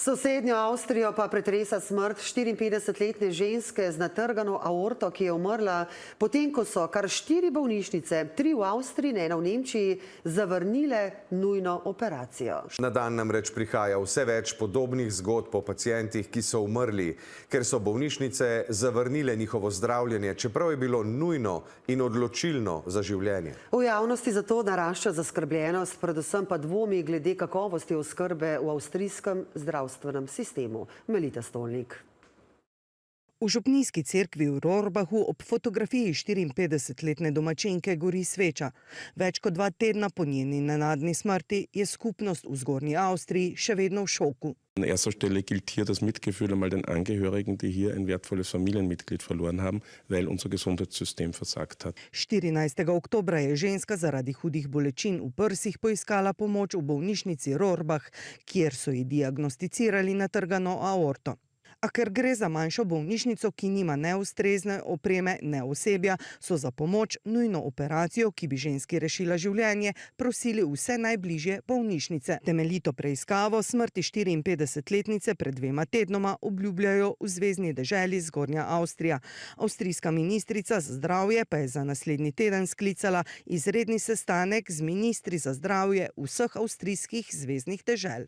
Sosednjo Avstrijo pa pretresa smrt 54-letne ženske z natrgano aorto, ki je umrla, potem ko so kar 4 bolnišnice, 3 v Avstriji in 1 v Nemčiji, zavrnile nujno operacijo. Na dan namreč prihaja vse več podobnih zgodb o pacientih, ki so umrli, ker so bolnišnice zavrnile njihovo zdravljenje, čeprav je bilo nujno in odločilno za življenje. V javnosti zato narašča zaskrbljenost, predvsem pa dvomi glede kakovosti oskrbe v avstrijskem zdravstvenem sistemu. Melita Stolnik. V župnijski cerkvi v Rohrbachu ob fotografiji 54-letne domačinke gori sveča. Več kot 2 tedna po njeni nenadni smrti je skupnost v Zgornji Avstriji še vedno v šoku. An erster Stelle gilt hier das Mitgefühl einmal den Angehörigen, die hier ein wertvolles Familienmitglied verloren haben, weil unser Gesundheitssystem versagt hat. 14. oktobra je ženska zaradi hudih bolečin v prsih poiskala pomoč v bolnišnici Rohrbach, kjer so ji diagnosticirali natrgano aorto. A ker gre za manjšo bolnišnico, ki nima ne ustrezne opreme, ne osebja, so za pomoč nujno operacijo, ki bi ženski rešila življenje, prosili vse najbližje bolnišnice. Temeljito preiskavo smrti 54-letnice pred 2 tednoma obljubljajo v zvezni deželi Zgornja Avstrija. Avstrijska ministrica za zdravje pa je za naslednji teden sklicala izredni sestanek z ministri za zdravje vseh avstrijskih zveznih dežel.